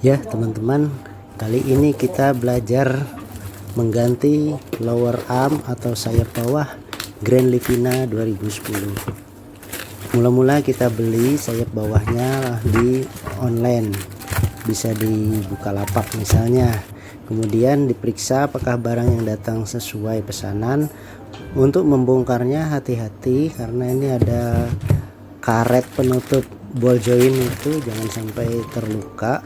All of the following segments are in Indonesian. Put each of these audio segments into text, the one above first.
Ya teman-teman, kali ini kita belajar mengganti lower arm atau sayap bawah Grand Livina 2010. Mula-mula kita beli sayap bawahnya di online, bisa di Bukalapak misalnya. Kemudian diperiksa apakah barang yang datang sesuai pesanan. Untuk membongkarnya hati-hati karena ini ada karet penutup ball joint, itu jangan sampai terluka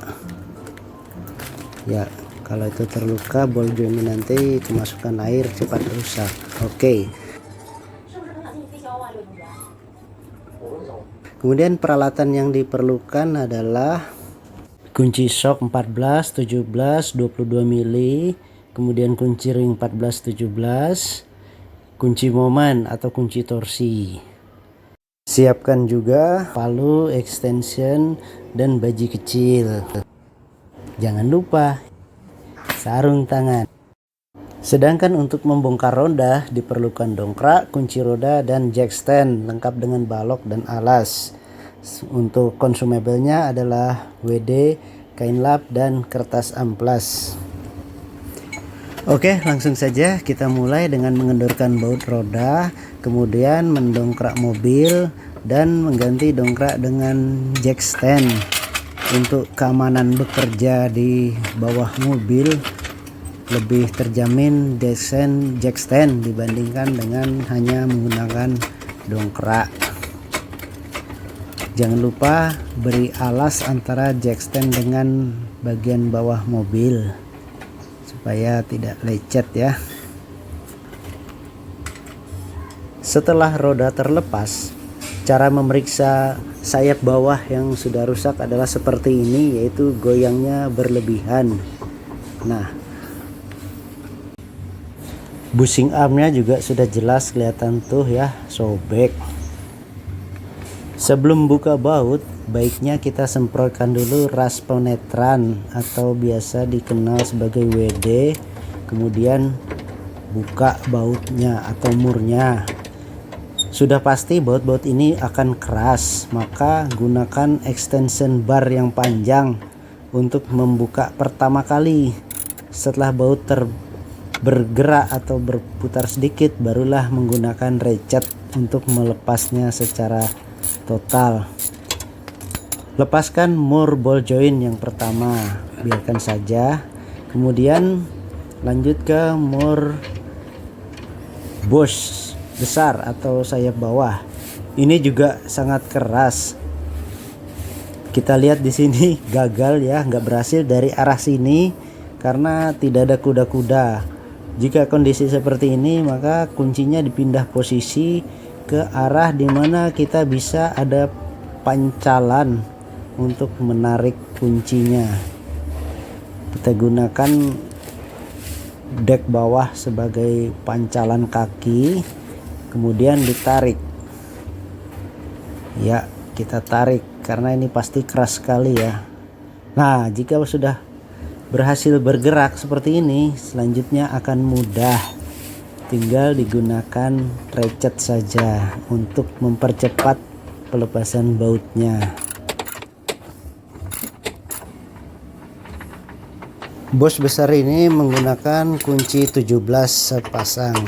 ya. Kalau itu terluka, ball joint ini nanti kemasukan air cepat rusak. Oke. Kemudian peralatan yang diperlukan adalah kunci shock 14, 17, 22 mili, kemudian kunci ring 14, 17, kunci momen atau kunci torsi. Siapkan juga palu, extension, dan baji kecil. Jangan lupa sarung tangan. Sedangkan untuk membongkar roda diperlukan dongkrak, kunci roda, dan jack stand lengkap dengan balok dan alas. Untuk konsumabelnya adalah WD, kain lap, dan kertas amplas. Oke, langsung saja kita mulai dengan mengendorkan baut roda, kemudian mendongkrak mobil dan mengganti dongkrak dengan jack stand. Untuk keamanan bekerja di bawah mobil lebih terjamin jack stand dibandingkan dengan hanya menggunakan dongkrak. Jangan lupa beri alas antara jack stand dengan bagian bawah mobil supaya tidak lecet ya. Setelah roda terlepas, cara memeriksa sayap bawah yang sudah rusak adalah seperti ini, yaitu goyangnya berlebihan. Nah, bushing armnya juga sudah jelas kelihatan tuh ya, sobek. Sebelum buka baut, baiknya kita semprotkan dulu ras penetran atau biasa dikenal sebagai WD, kemudian buka bautnya atau murnya. Sudah pasti baut-baut ini akan keras, maka gunakan extension bar yang panjang untuk membuka pertama kali. Setelah baut bergerak atau berputar sedikit, barulah menggunakan ratchet untuk melepasnya secara total. Lepaskan mur ball joint yang pertama, biarkan saja. Kemudian lanjut ke mur bush besar atau sayap bawah. Ini juga sangat keras. Kita lihat di sini gagal ya, nggak berhasil dari arah sini karena tidak ada kuda-kuda. Jika kondisi seperti ini, maka kuncinya dipindah posisi ke arah dimana kita bisa ada pancalan untuk menarik kuncinya. Kita gunakan dek bawah sebagai pancalan kaki, kemudian ditarik ya. Kita tarik karena ini pasti keras sekali ya. Nah, jika sudah berhasil bergerak seperti ini, selanjutnya akan mudah, tinggal digunakan ratchet saja untuk mempercepat pelepasan bautnya. Bos besar ini menggunakan kunci 17 sepasang.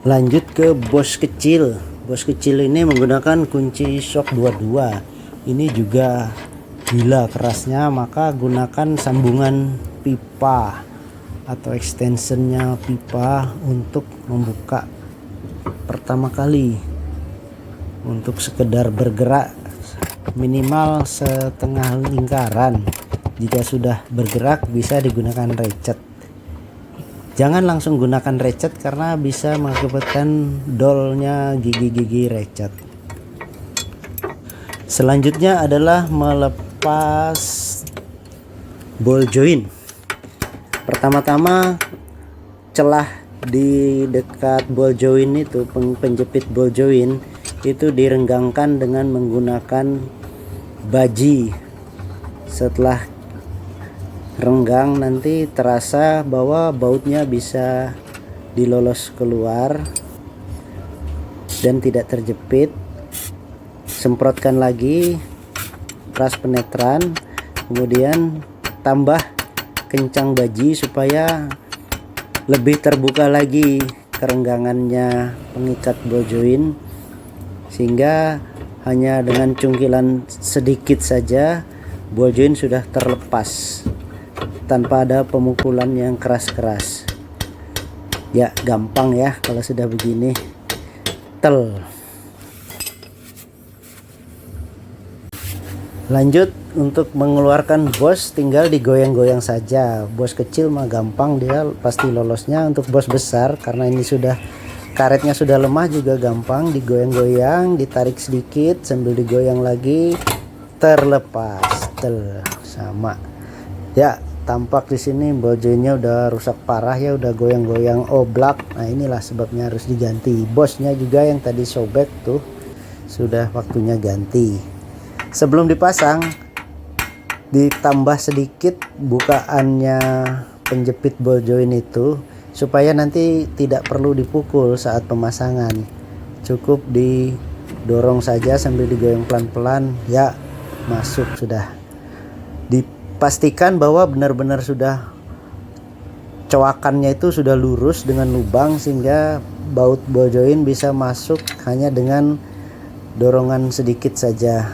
Lanjut ke bos kecil. Bos kecil ini menggunakan kunci shock 22. Ini juga gila kerasnya, maka gunakan sambungan pipa atau extensionnya pipa untuk membuka pertama kali. Untuk sekedar bergerak minimal setengah lingkaran. Jika sudah bergerak bisa digunakan ratchet. Jangan langsung gunakan ratchet karena bisa mengakibatkan dolnya gigi-gigi ratchet. Selanjutnya adalah melepas ball joint. Pertama-tama celah di dekat ball joint itu, penjepit ball joint itu direnggangkan dengan menggunakan baji. Setelah renggang nanti terasa bahwa bautnya bisa dilolos keluar dan tidak terjepit. Semprotkan lagi ras penetran kemudian tambah kencang baji supaya lebih terbuka lagi kerenggangannya pengikat ball joint, sehingga hanya dengan cungkilan sedikit saja ball joint sudah terlepas tanpa ada pemukulan yang keras-keras. Ya gampang ya kalau sudah begini. Lanjut, untuk mengeluarkan bos tinggal digoyang-goyang saja. Bos kecil mah gampang, dia pasti lolosnya. Untuk bos besar karena ini sudah karetnya sudah lemah juga gampang, digoyang-goyang, ditarik sedikit sambil digoyang lagi, terlepas. Sama ya, tampak di sini ball jointnya udah rusak parah ya, udah goyang-goyang oblak. Nah inilah sebabnya harus diganti. Bosnya juga yang tadi sobek tuh sudah waktunya ganti. Sebelum dipasang ditambah sedikit bukaannya penjepit ball joint itu supaya nanti tidak perlu dipukul saat pemasangan. Cukup didorong saja sambil digoyang pelan-pelan, ya masuk sudah. Dipastikan bahwa benar-benar sudah coakannya itu sudah lurus dengan lubang sehingga baut ball joint bisa masuk hanya dengan dorongan sedikit saja,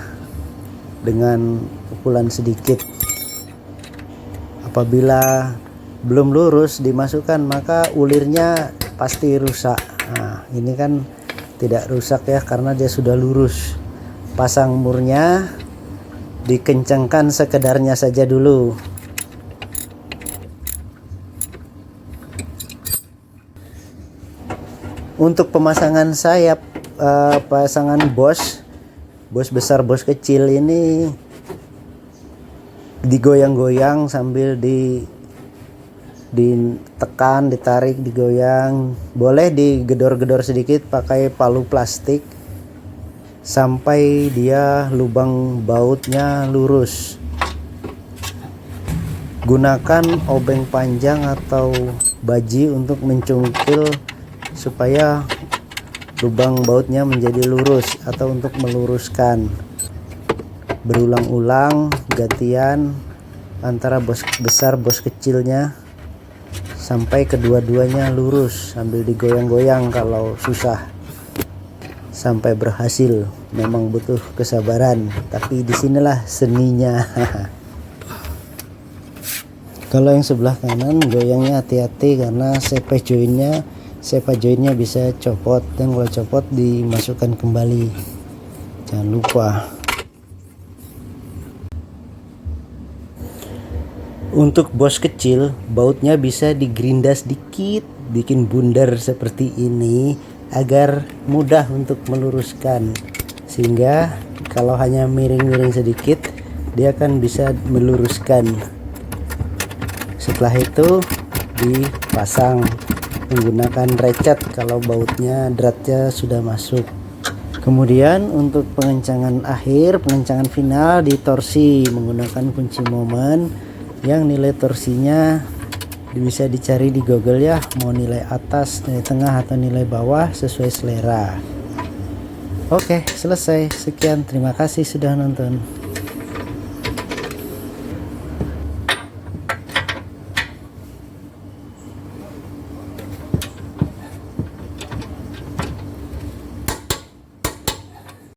dengan pukulan sedikit. Apabila belum lurus dimasukkan maka ulirnya pasti rusak. Nah ini kan tidak rusak ya karena dia sudah lurus. Pasang murnya dikencangkan sekedarnya saja dulu. Untuk pemasangan sayap, pasangan bos besar bos kecil ini digoyang-goyang sambil ditekan, ditarik, digoyang. Boleh digedor-gedor sedikit pakai palu plastik sampai dia lubang bautnya lurus. Gunakan obeng panjang atau baji untuk mencungkil supaya lubang bautnya menjadi lurus, atau untuk meluruskan. Berulang-ulang gantian antara bos besar bos kecilnya sampai kedua-duanya lurus sambil digoyang-goyang kalau susah, sampai berhasil. Memang butuh kesabaran, tapi disinilah seninya. Kalau yang sebelah kanan goyangnya hati-hati karena sepa jointnya bisa copot, dan kalau copot dimasukkan kembali, jangan lupa. Untuk bos kecil bautnya bisa digerindas sedikit, bikin bundar seperti ini agar mudah untuk meluruskan, sehingga kalau hanya miring-miring sedikit dia akan bisa meluruskan. Setelah itu dipasang menggunakan recet kalau bautnya dratnya sudah masuk. Kemudian untuk pengencangan akhir, pengencangan final ditorsi menggunakan kunci momen yang nilai torsinya bisa dicari di Google ya, mau nilai atas, nilai tengah atau nilai bawah sesuai selera. Oke, selesai. Sekian, terima kasih sudah nonton.